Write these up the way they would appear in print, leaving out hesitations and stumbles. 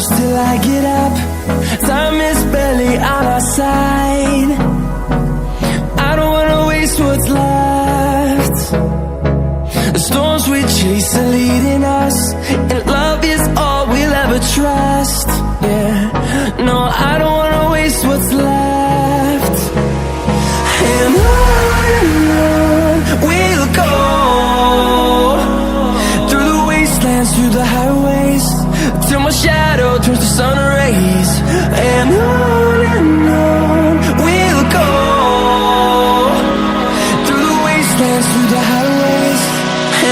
close till I get up. Time is barely on our side. I don't wanna waste what's left. The storms we chase are leading us, and love is all we'll ever trust. Yeah, no, I don't wanna waste what's left. And on we'll go, through the wastelands, through the highways, till my shadow turns to sun rays. And on we'll go, through the wastelands, through the highways,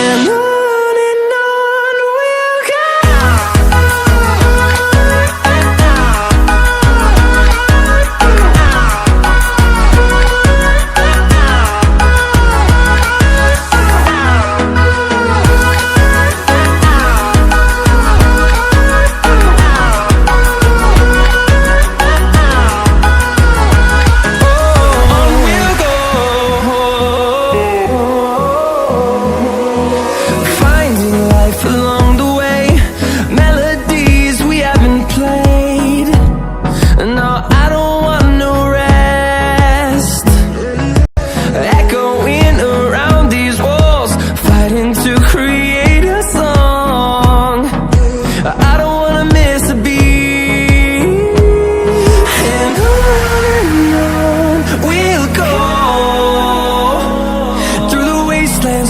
and on we'll go.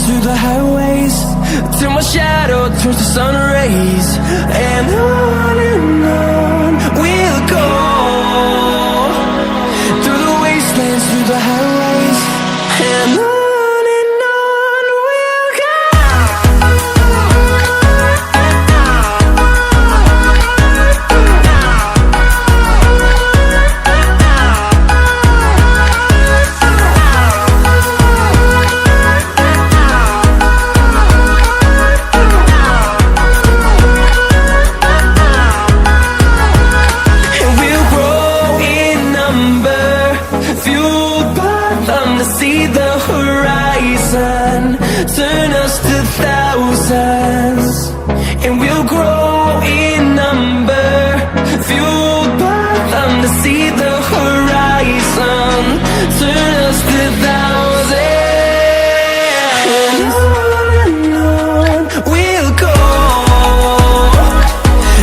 Through the highways, till my shadow turns to sun rays. And on we'll go, through the wastelands, through the highways, and on we'll go. See the horizon, turn us to thousands, and we'll grow in number, fueled by them to see the horizon, turn us to thousands. And on we'll go,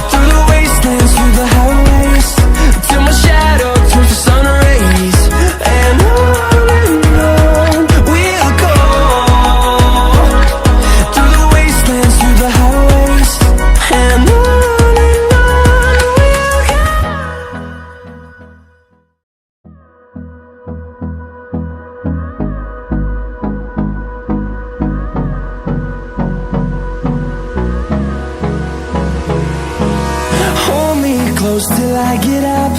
through the wastelands, through the highways, till my shadow turns to sun rays. And close till I get up.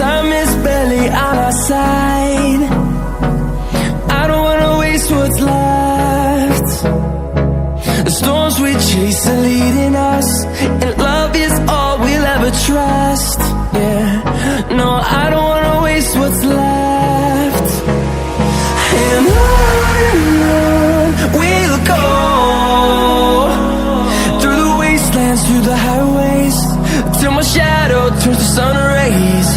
Time is barely on our side. I don't wanna waste what's left. The storms we chase are leading us, and love is all we'll ever trust. Yeah, no, I don't wanna waste what's left. And on we'll go, through the wastelands, through the highways, till my shadow turns to sun rays.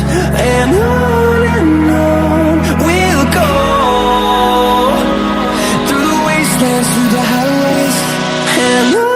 And on we'll go, through the wastelands, through the highways, and on.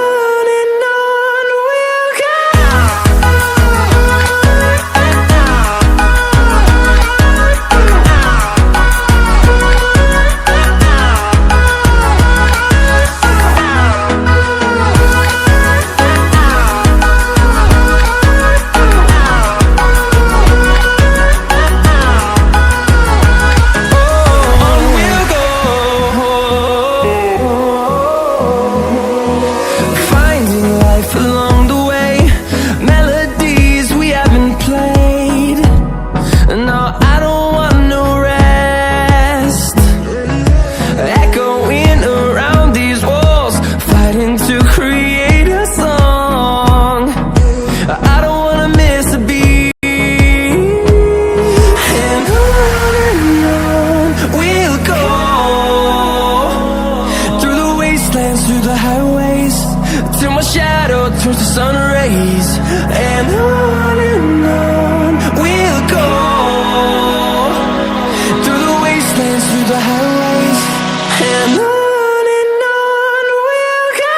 turns to sun rays. rays. And on we'll go, through the wastelands, through the highways. And on we'll go.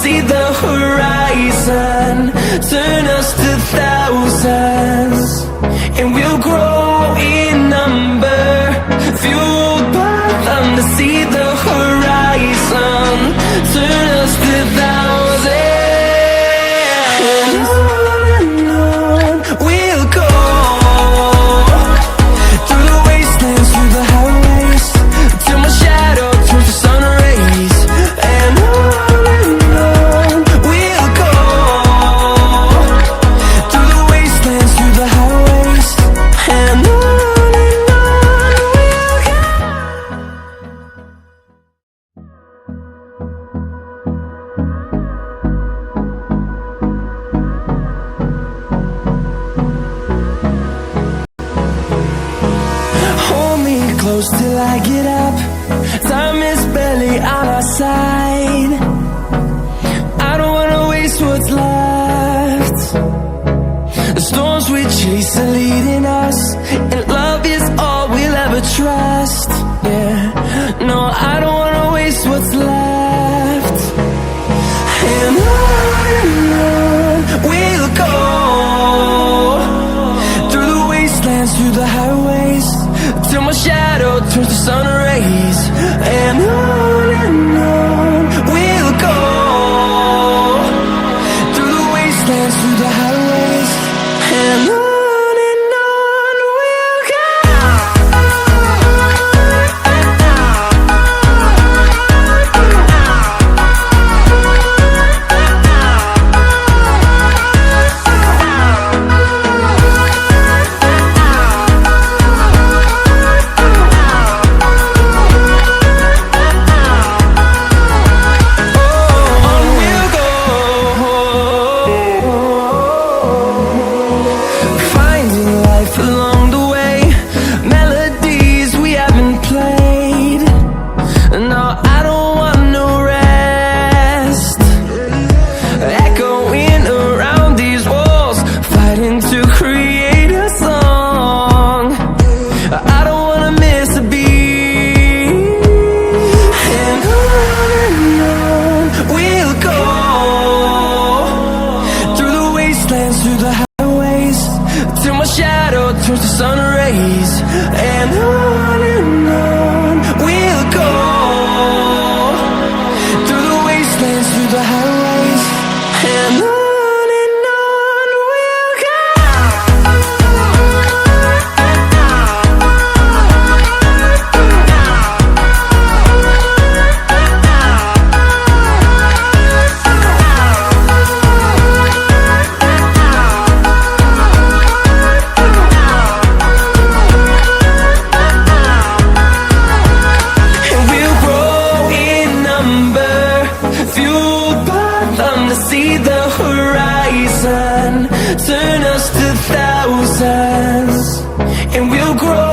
See the horizon, turn us to thousands, and we'll grow in number, fueled by them. To see the horizon, turn us to thousands, and on we'll go, through the wastelands, through the highways, till my shadow turns to sun rays. And close till I get up. Time is barely on our side. I don't wanna waste what's left. The storms we chase are leading us, and love is all we'll ever trust. Yeah, no, I don't wanna waste what's left. And on we'll go, through the wastelands, through the highways, till my shadow turns to sun rays. And on we'll go, through the wastelands, through the highways. And on we'll go. Through the highways, till my shadow turns to sun rays. And on we'll go, through the wastelands, through the highways. And on we'll go. See the horizon, turn us to thousands, and we'll grow